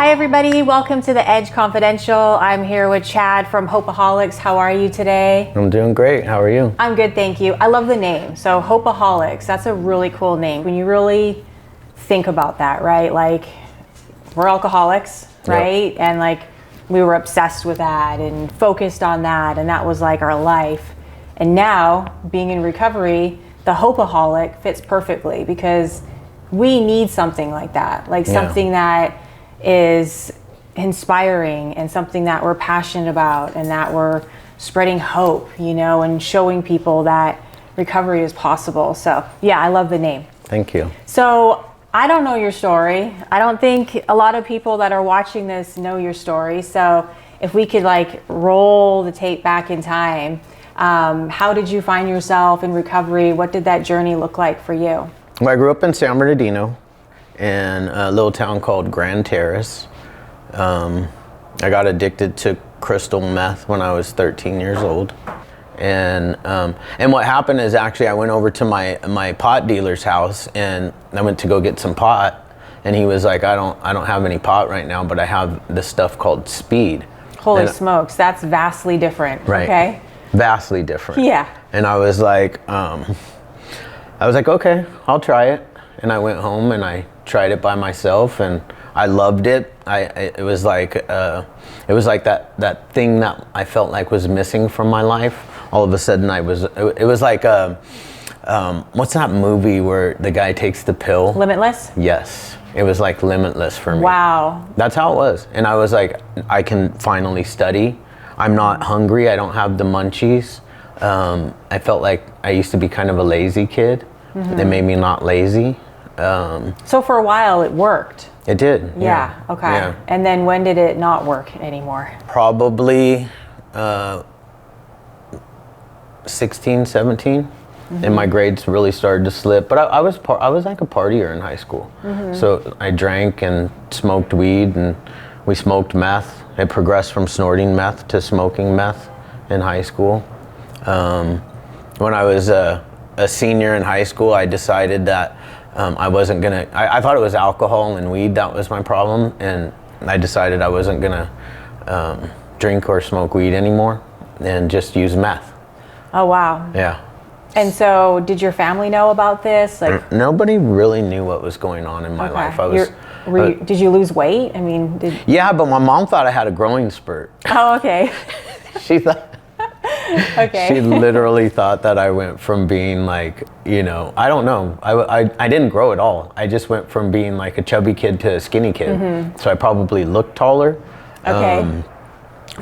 Hi everybody, welcome to The Edge Confidential. I'm here with Chad from Hopeaholics. How are you today? I'm doing great. How are you? I'm good, thank you. I love the name. So Hopeaholics, that's a really cool name. When you really think about that, right? Like, we're alcoholics, right? Yep. And like, we were obsessed with that and focused on that, and that was like our life. And now, being in recovery, the Hopeaholic fits perfectly because we need something like that. Like something that is inspiring and something that we're passionate about and that we're spreading hope, you know, and showing people that recovery is possible. So yeah, I love the name. Thank you. So I don't know your story. I don't think a lot of people that are watching this know your story. So if we could like roll the tape back in time, how did you find yourself in recovery? What did that journey look like for you? Well, I grew up in San Bernardino in a little town called Grand Terrace. I got addicted to crystal meth when I was 13 years old. And what happened is actually I went over to my pot dealer's house and I went to go get some pot, and he was like, I don't have any pot right now, but I have this stuff called speed. Holy smokes, that's vastly different. Right. Okay. Vastly different. Yeah. And I was like, okay, I'll try it. And I went home and I tried it by myself, and I loved it. It was like that thing that I felt like was missing from my life. All of a sudden, it was like what's that movie where the guy takes the pill? Limitless? Yes, it was like Limitless for me. Wow. That's how it was. And I was like, I can finally study. I'm not hungry. I don't have the munchies. I felt like I used to be kind of a lazy kid. Mm-hmm. It made me not lazy. So for a while it worked. It did. Yeah. Okay. Yeah. And then when did it not work anymore? Probably 16, 17. Mm-hmm. And my grades really started to slip. But I was like a partier in high school. Mm-hmm. So I drank and smoked weed, and we smoked meth. I progressed from snorting meth to smoking meth in high school. When I was a senior in high school, I decided that I wasn't gonna, I thought it was alcohol and weed that was my problem, and I decided I wasn't gonna drink or smoke weed anymore and just use meth. Oh wow. Yeah. And so did your family know about this? Like, nobody really knew what was going on in my life. Did you lose weight? I mean, Yeah, but my mom thought I had a growing spurt. Oh, okay. She thought. Okay. She literally thought that I went from being like, you know, I don't know. I didn't grow at all. I just went from being like a chubby kid to a skinny kid. Mm-hmm. So I probably looked taller. Okay.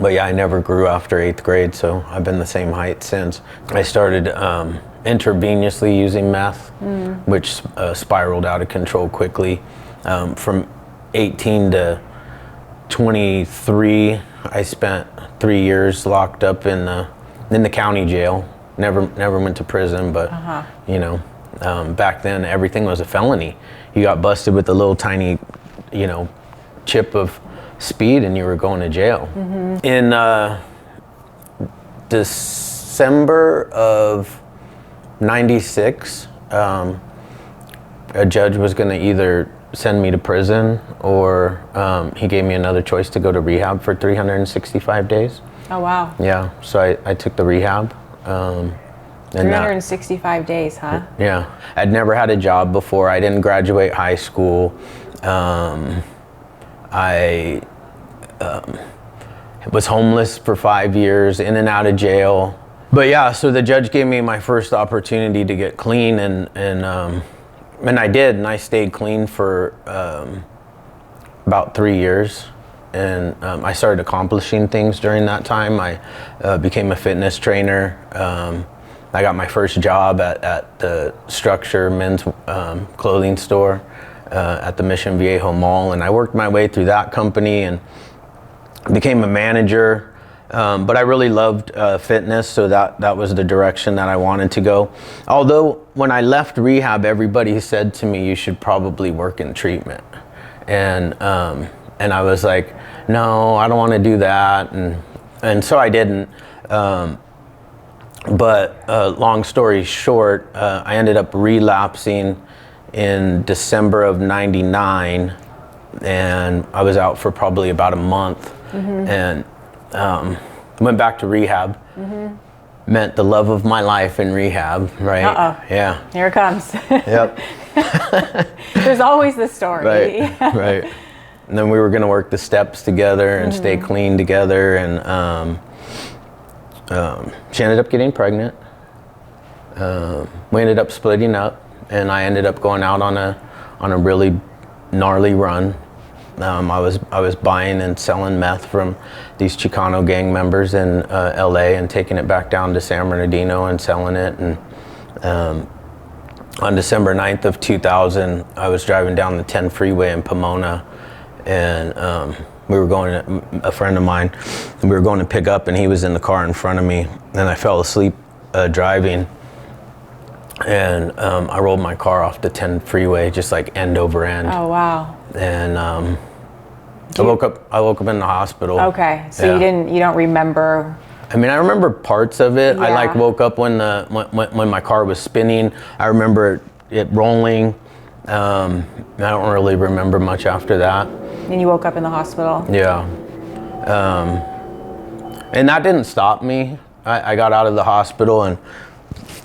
But yeah, I never grew after 8th grade, so I've been the same height since. I started intravenously using meth, which spiraled out of control quickly. From 18 to 23, I spent 3 years locked up in the county jail. Never went to prison, but you know, back then everything was a felony. You got busted with a little tiny, you know, chip of speed and you were going to jail. Mm-hmm. In December of '96, a judge was going to either send me to prison or he gave me another choice to go to rehab for 365 days. Oh wow. Yeah, so I took the rehab. 365 days, huh? Yeah, I'd never had a job before. I didn't graduate high school. I was homeless for 5 years, in and out of jail. But yeah, so the judge gave me my first opportunity to get clean, and I did, and I stayed clean for about 3 years. And I started accomplishing things during that time. I became a fitness trainer. I got my first job at the Structure men's clothing store at the Mission Viejo Mall, and I worked my way through that company and became a manager. But I really loved fitness, so that was the direction that I wanted to go. Although when I left rehab, everybody said to me, you should probably work in treatment. And I was like, no, I don't want to do that. And so I didn't. But long story short, I ended up relapsing in December of '99. and I was out for probably about a month, and went back to rehab. Met the love of my life in rehab, right? Yeah. Here it comes. Yep. There's always the story. Right. Right. And then we were going to work the steps together and stay clean together, and she ended up getting pregnant. We ended up splitting up, and I ended up going out on a really gnarly run. I was buying and selling meth from these Chicano gang members in LA and taking it back down to San Bernardino and selling it. And on December 9th of 2000, I was driving down the 10 freeway in Pomona, and we were going, a friend of mine, we were going to pick up, and he was in the car in front of me, and I fell asleep driving. And I rolled my car off the 10 freeway, just like end over end. Oh, wow. And I woke up in the hospital. Okay, so you don't remember. I mean, I remember parts of it. Yeah. I like woke up when my car was spinning. I remember it rolling. I don't really remember much after that. And you woke up in the hospital. Yeah. And that didn't stop me. I got out of the hospital and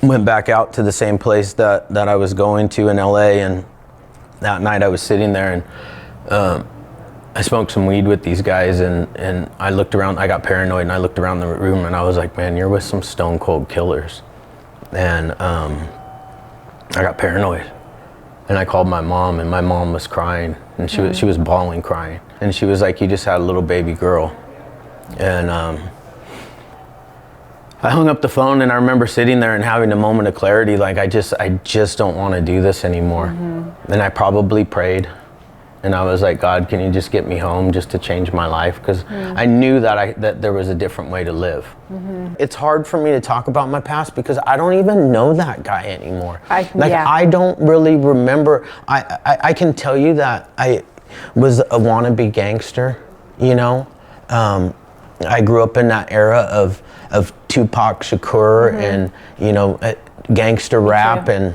went back out to the same place that I was going to in LA, and that night I was sitting there, and I smoked some weed with these guys, and I looked around, I got paranoid, and I looked around the room, and I was like, man, you're with some stone cold killers. And I got paranoid, and I called my mom, and my mom was crying, and she was bawling crying, and she was like, you just had a little baby girl. And I hung up the phone, and I remember sitting there and having a moment of clarity, like I just don't want to do this anymore. And I probably prayed, and I was like, God, can you just get me home just to change my life? Because I knew that there was a different way to live. It's hard for me to talk about my past because I don't even know that guy anymore. I don't really remember. I can tell you that I was a wannabe gangster, you know. I grew up in that era of Tupac Shakur and, you know, gangster rap, and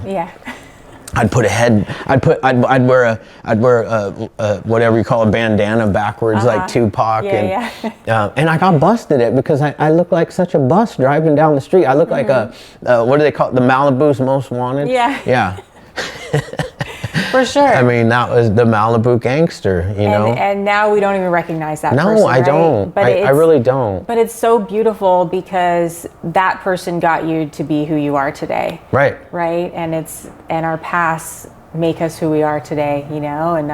I'd wear a whatever you call a bandana backwards like Tupac, and I got busted it because I look like such a bust driving down the street. I look like a what do they call it? The Malibu's Most Wanted. Yeah. For sure. I mean, that was the Malibu gangster, you know? And now we don't even recognize that person, No, I don't. But I really don't. But it's so beautiful because that person got you to be who you are today. Right. Right? And our past make us who we are today, you know? And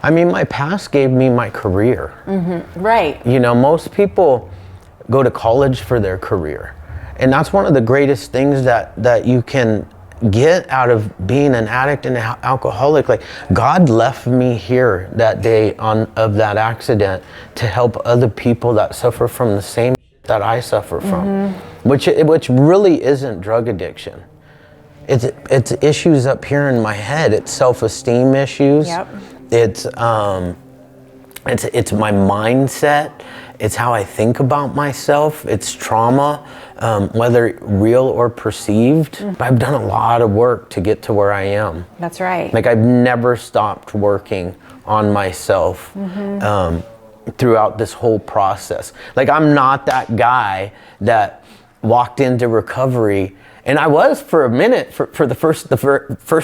I mean, my past gave me my career. Right. You know, most people go to college for their career. And that's one of the greatest things that you can get out of being an addict and an alcoholic. Like, God left me here that day of that accident to help other people that suffer from the same that I suffer from, which really isn't drug addiction. It's issues up here in my head. It's self-esteem issues. Yep. It's my mindset. It's how I think about myself. It's trauma, whether real or perceived. I've done a lot of work to get to where I am. That's right. Like, I've never stopped working on myself throughout this whole process. Like, I'm not that guy that walked into recovery, and I was for a minute, for the first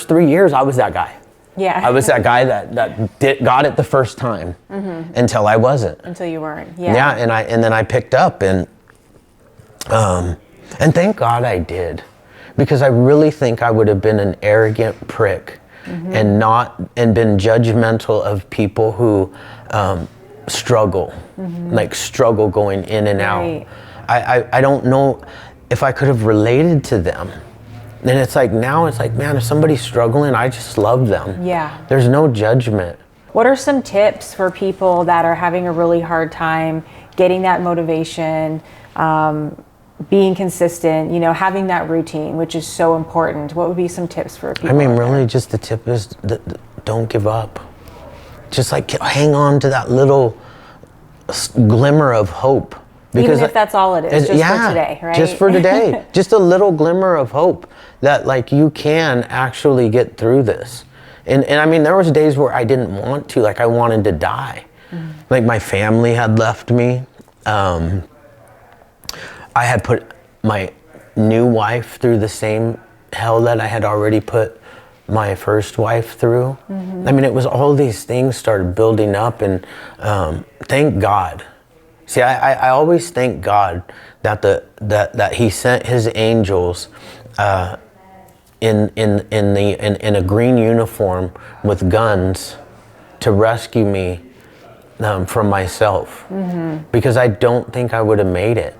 3 years, I was that guy. Yeah. I was that guy that got it the first time until I wasn't. Until you weren't. Yeah, and then I picked up, and thank God I did, because I really think I would have been an arrogant prick and been judgmental of people who struggle, like struggle going in and out. I don't know if I could have related to them. And it's like, now it's like, man, if somebody's struggling, I just love them. Yeah. There's no judgment. What are some tips for people that are having a really hard time getting that motivation, being consistent, you know, having that routine, which is so important? What would be some tips for people? I mean, really, just the tip is don't give up. Just like hang on to that little glimmer of hope. Because even if that's all it is, just for today, right? Just for today. Just a little glimmer of hope that, like, you can actually get through this. And I mean, there was days where I didn't want to, like I wanted to die. Like my family had left me. I had put my new wife through the same hell that I had already put my first wife through. I mean, it was all these things started building up, and thank God. See, I always thank God that that He sent His angels in a green uniform with guns to rescue me from myself, because I don't think I would have made it.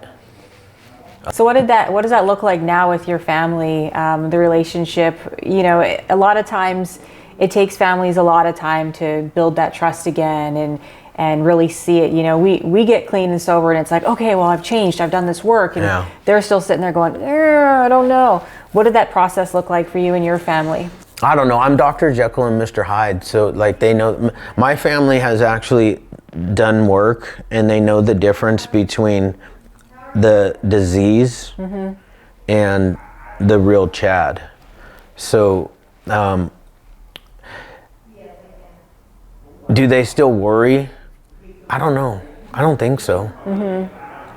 So what does that look like now with your family, the relationship? You know, a lot of times it takes families a lot of time to build that trust again and really see it. You know, we get clean and sober and it's like, okay, well, I've changed, I've done this work, and they're still sitting there going, I don't know. What did that process look like for you and your family? I don't know. I'm Dr. Jekyll and Mr. Hyde, so like they know. My family has actually done work, and they know the difference between the disease and the real Chad. So do they still worry? I don't know. I don't think so.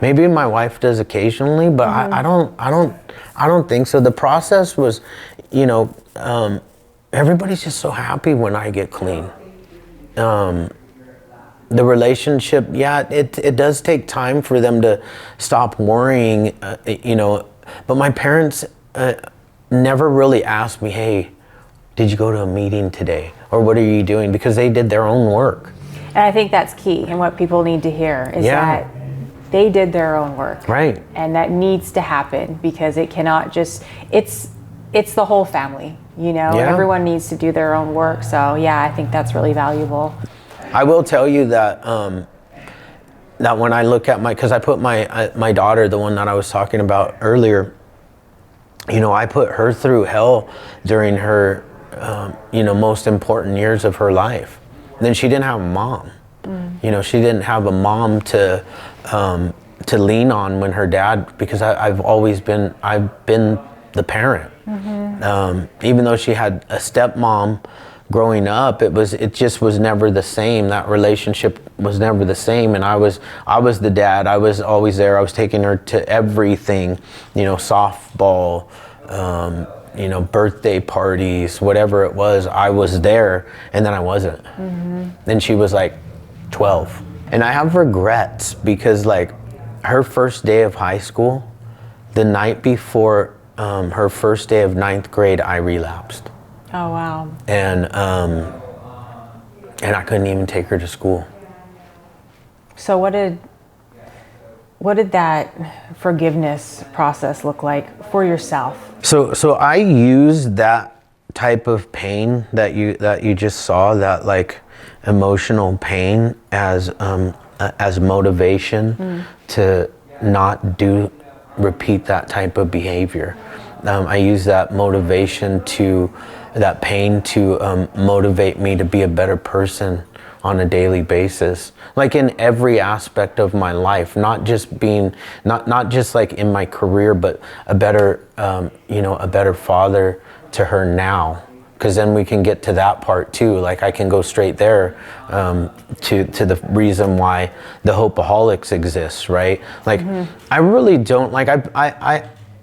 Maybe my wife does occasionally, but I don't think so. The process was, you know, everybody's just so happy when I get clean. The relationship, it does take time for them to stop worrying, you know, but my parents never really asked me, hey, did you go to a meeting today? Or what are you doing? Because they did their own work. And I think that's key, and what people need to hear is that they did their own work. Right. And that needs to happen, because it cannot just, it's the whole family, you know, everyone needs to do their own work. So yeah, I think that's really valuable. I will tell you that that when I look at because I put my daughter, the one that I was talking about earlier, you know, I put her through hell during her, you know, most important years of her life. And then she didn't have a mom. You know, she didn't have a mom to lean on when her dad, because I've been the parent. Even though she had a stepmom growing up, it just was never the same. That relationship was never the same. And I was the dad. I was always there. I was taking her to everything, you know, softball, you know, birthday parties, whatever it was, I was there, and then I wasn't. Then she was like 12. And I have regrets, because like her first day of high school, the night before her first day of 9th grade, I relapsed. Oh, wow. And I couldn't even take her to school. So what did that forgiveness process look like for yourself? So I used that type of pain that you just saw, that like emotional pain, as motivation to not repeat that type of behavior. I use that pain to motivate me to be a better person on a daily basis, like in every aspect of my life, not just like in my career, but a better, you know, a better father to her now. Because then we can get to that part too. Like I can go straight there to the reason why the Hopeaholics exists, right? Like I really don't, like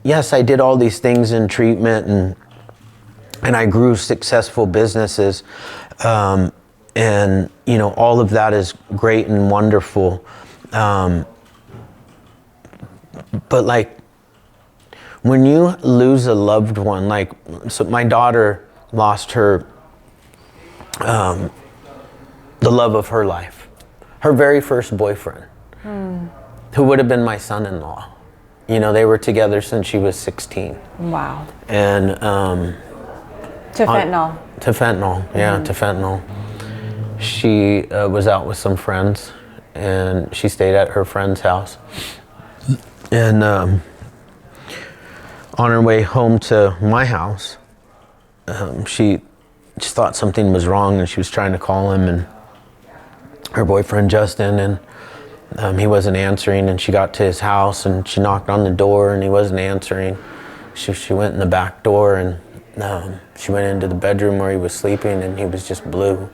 yes, I did all these things in treatment, and I grew successful businesses, and you know, all of that is great and wonderful, but like when you lose a loved one, like, so my daughter lost her, the love of her life, her very first boyfriend, who would have been my son-in-law. You know, they were together since she was 16. Wow. And to fentanyl. To fentanyl, yeah, to fentanyl. She was out with some friends, and she stayed at her friend's house. And on her way home to my house, she just thought something was wrong, and she was trying to call him and her boyfriend Justin, and he wasn't answering. And she got to his house, and she knocked on the door, and he wasn't answering. She went in the back door, and she went into the bedroom where he was sleeping, and he was just blue.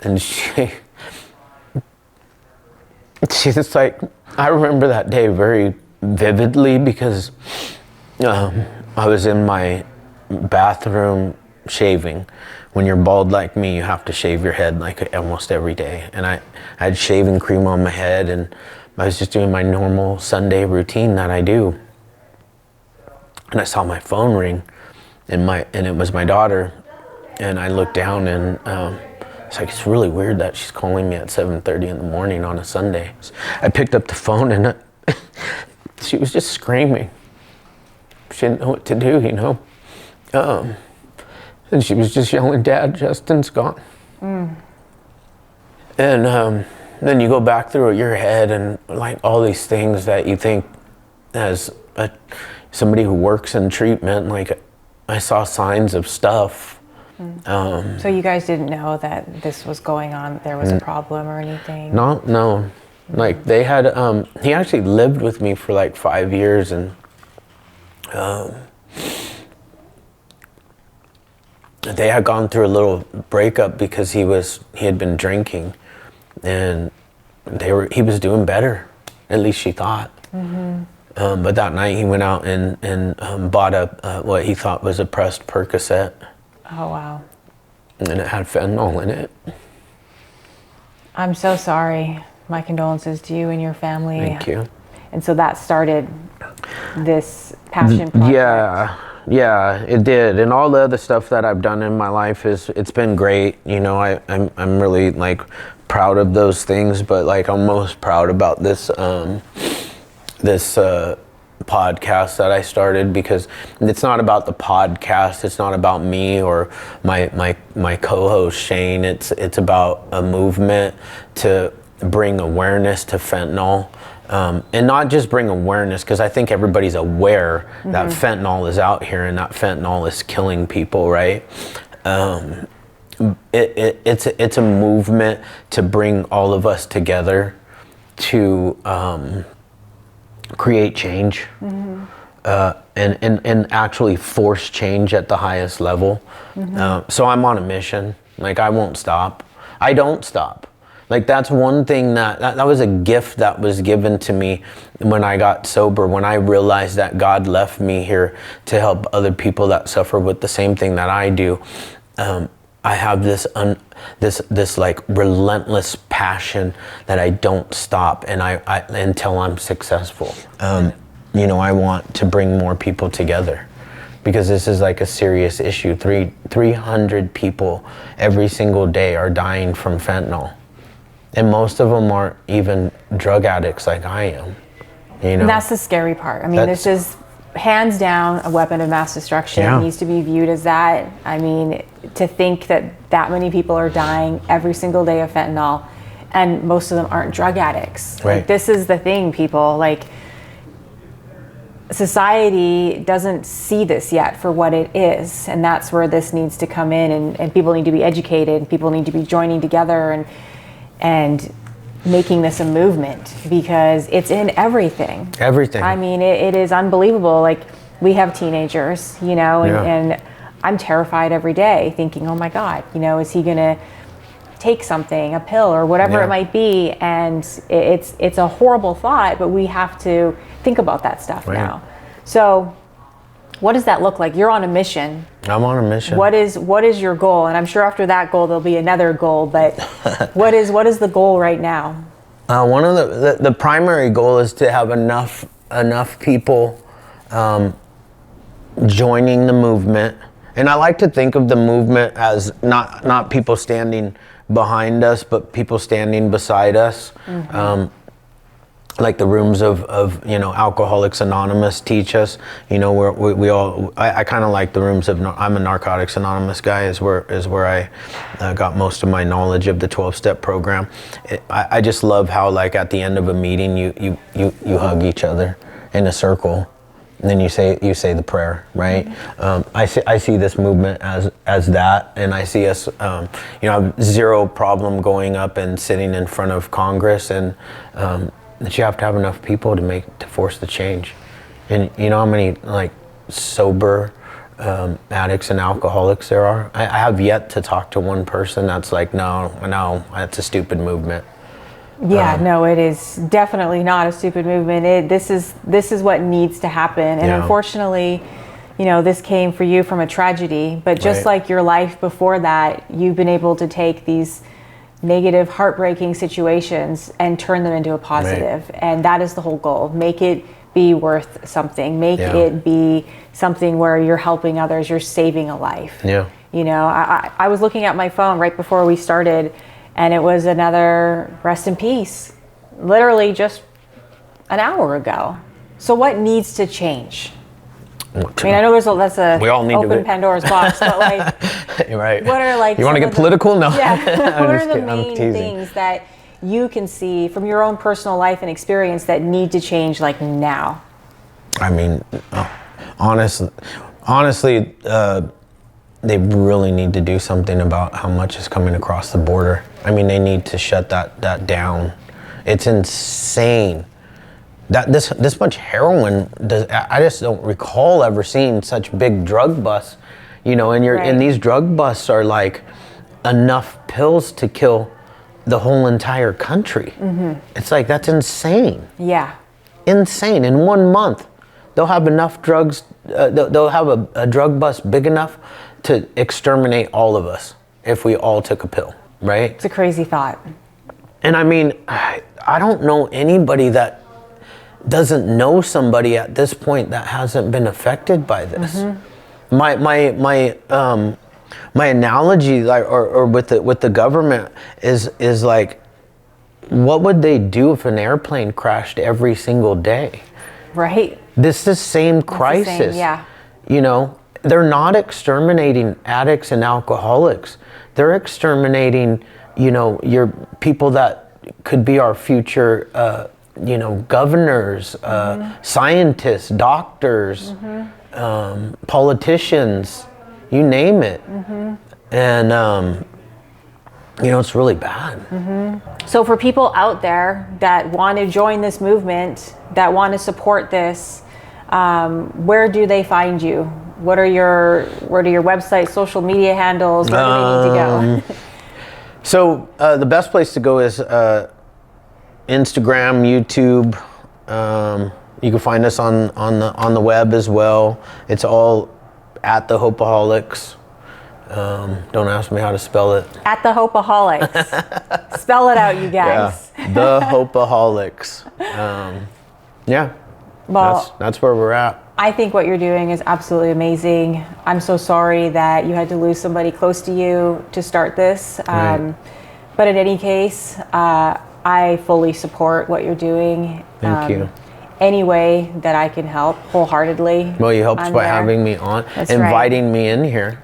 And she's just like, I remember that day very vividly because I was in my bathroom shaving. When you're bald like me, you have to shave your head like almost every day. And I had shaving cream on my head, and I was just doing my normal Sunday routine that I do. And I saw my phone ring, and it was my daughter. And I looked down, and it's like, it's really weird that she's calling me at 7:30 in the morning on a Sunday. I picked up the phone, and she was just screaming. She didn't know what to do, you know. And she was just yelling, "Dad, Justin's gone." And then you go back through your head, and like all these things that you think as somebody who works in treatment, like I saw signs of stuff. So you guys didn't know that this was going on, there was a problem or anything? No. Like they had, he actually lived with me for like 5 years, and they had gone through a little breakup because he had been drinking, and he was doing better, at least she thought. But that night he went out and bought what he thought was a pressed Percocet. Oh, wow. And it had fentanyl in it. I'm so sorry. My condolences to you and your family. Thank you. And so that started this passion project. Yeah, it did. And all the other stuff that I've done in my life it's been great. You know, I'm really like proud of those things, but like I'm most proud about this podcast that I started, because it's not about the podcast, it's not about me or my co-host Shane. It's about a movement to bring awareness to fentanyl, and not just bring awareness, because I think everybody's aware that fentanyl is out here and that fentanyl is killing people, right? It's a movement to bring all of us together to create change, and actually force change at the highest level. So I'm on a mission. Like I won't stop. I don't stop. Like that's one thing that was a gift that was given to me when I got sober, when I realized that God left me here to help other people that suffer with the same thing that I do. I have this like relentless passion that I don't stop, and I until I'm successful. You know, I want to bring more people together, because this is like a serious issue. 300 people every single day are dying from fentanyl, and most of them aren't even drug addicts like I am. You know, and that's the scary part. I mean, this is hands down a weapon of mass destruction. It needs to be viewed as that. I mean, to think that many people are dying every single day of fentanyl, and most of them aren't drug addicts. Right. Like, this is the thing, people. Like, society doesn't see this yet for what it is, and that's where this needs to come in, and people need to be educated, and people need to be joining together and making this a movement, because it's in everything. I mean, it is unbelievable. Like, we have teenagers, you know, and I'm terrified every day thinking, oh my God, you know, is he gonna take something, a pill or whatever it might be? And it's a horrible thought, but we have to think about that stuff now. So what does that look like? You're on a mission. I'm on a mission. What is your goal? And I'm sure after that goal there'll be another goal, but what is the goal right now? One of the primary goal is to have enough people joining the movement. And I like to think of the movement as not people standing behind us, but people standing beside us. Like the rooms of you know, Alcoholics Anonymous teach us. You know, we all. I kind of like the rooms of. I'm a Narcotics Anonymous guy. Is where I got most of my knowledge of the 12-step program. I just love how, like, at the end of a meeting, you hug each other in a circle, and then you say the prayer, right? I see this movement as that, and I see us. You know, I have zero problem going up and sitting in front of Congress, and that you have to have enough people to force the change. And you know how many like sober addicts and alcoholics there are. I have yet to talk to one person that's like, no, that's a stupid movement. Yeah, no, it is definitely not a stupid movement. This is what needs to happen. And unfortunately, this came for you from a tragedy, but just like your life before that, you've been able to take these negative, heartbreaking situations and turn them into a positive. And that is the whole goal. Make it be worth something. Make it be something where you're helping others, you're saving a life. Yeah. I was looking at my phone right before we started, and it was another rest in peace, literally just an hour ago. So what needs to change? I mean, I know that's a we all need open Pandora's box, but like, what are like? You want to get political? No. Yeah. What are the main things that you can see from your own personal life and experience that need to change, like now? I mean, honestly, they really need to do something about how much is coming across the border. I mean, they need to shut that down. It's insane. That this much heroin, I just don't recall ever seeing such big drug busts, and these drug busts are like enough pills to kill the whole entire country. Mm-hmm. It's like, that's insane. Yeah. Insane. In 1 month, they'll have enough drugs, they'll have a drug bust big enough to exterminate all of us if we all took a pill, right? It's a crazy thought. And I mean, I don't know anybody that doesn't know somebody at this point that hasn't been affected by this. Mm-hmm. My analogy, like, or with the government is like, what would they do if an airplane crashed every single day? Right. This is the same crisis. Yeah. They're not exterminating addicts and alcoholics. They're exterminating, your people that could be our future governors, scientists, doctors, politicians, you name it. Mm-hmm. And, it's really bad. Mm-hmm. So for people out there that want to join this movement, that want to support this, where do they find you? What are your websites, social media handles? Where do they need to go? So the best place to go is Instagram, YouTube. You can find us on the web as well. It's all at the Hopeaholics. Don't ask me how to spell it. At the Hopeaholics. Spell it out, you guys. Yeah, the Hopeaholics. Well, that's where we're at. I think what you're doing is absolutely amazing. I'm so sorry that you had to lose somebody close to you to start this. Right. But in any case, I fully support what you're doing. Thank you. Any way that I can help, wholeheartedly. Well, you helped by having me on, inviting me in here.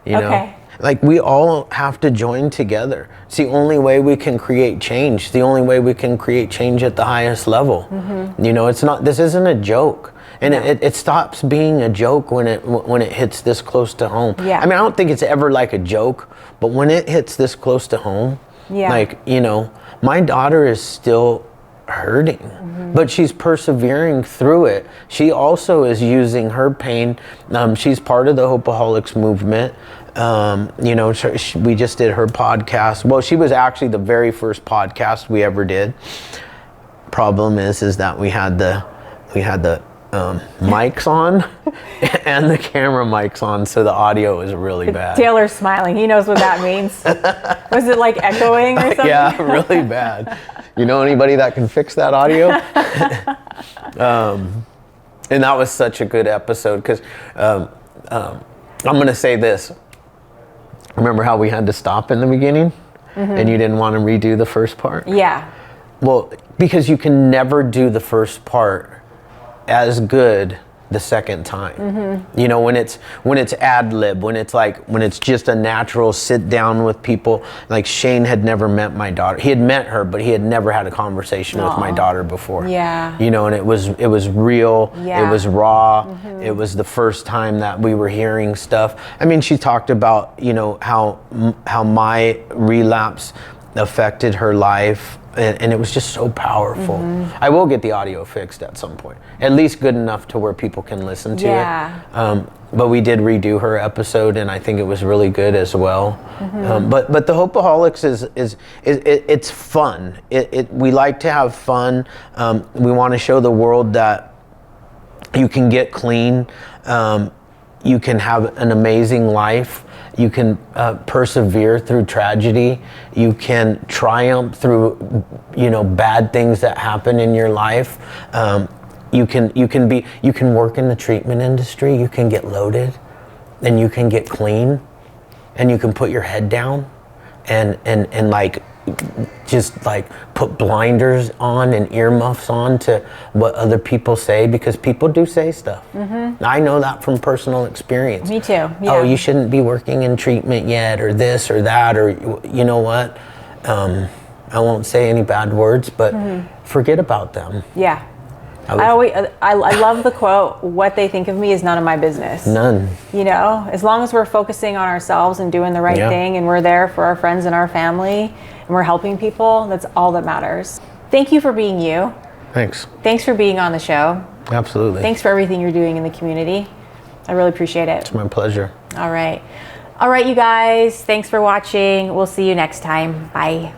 Okay. Like, we all have to join together. It's the only way we can create change. The only way we can create change at the highest level. Mm-hmm. This isn't a joke. And it stops being a joke when it hits this close to home. Yeah. I mean, I don't think it's ever like a joke, but when it hits this close to home, my daughter is still hurting, but she's persevering through it. She also is using her pain. She's part of the Hopeaholics movement. We just did her podcast. Well, she was actually the very first podcast we ever did. Problem is that we had the mics on and the camera mics on, so the audio is really bad. Taylor's smiling. He knows what that means. Was it like echoing or something? Yeah, really bad. You know anybody that can fix that audio? And that was such a good episode because I'm going to say this. Remember how we had to stop in the beginning and you didn't want to redo the first part? Yeah. Well, because you can never do the first part as good the second time. Mm-hmm. When it's ad lib, when it's just a natural sit down with people. Like, Shane had never met my daughter. He had met her, but he had never had a conversation with my daughter before. Yeah. And it was real. Yeah. It was raw. Mm-hmm. It was the first time that we were hearing stuff. I mean, she talked about how my relapse affected her life, and it was just so powerful. I will get the audio fixed at some point, at least good enough to where people can listen to it. But we did redo her episode, and I think it was really good as well. But the Hopeaholics it's fun. We like to have fun. We want to show the world that you can get clean. You can have an amazing life. You can persevere through tragedy. You can triumph through, bad things that happen in your life. You can work in the treatment industry. You can get loaded, and you can get clean, and you can put your head down, and like just like put blinders on and earmuffs on to what other people say, because people do say stuff. I know that from personal experience. Me too. Yeah. Oh, you shouldn't be working in treatment yet, or this or that, or you know what? I won't say any bad words, but forget about them. Yeah. I love the quote, "What they think of me is none of my business." None. As long as we're focusing on ourselves and doing the right thing, and we're there for our friends and our family, and we're helping people, that's all that matters. Thank you for being you. Thanks. Thanks for being on the show. Absolutely. Thanks for everything you're doing in the community. I really appreciate it. It's my pleasure. All right. All right, you guys. Thanks for watching. We'll see you next time. Bye.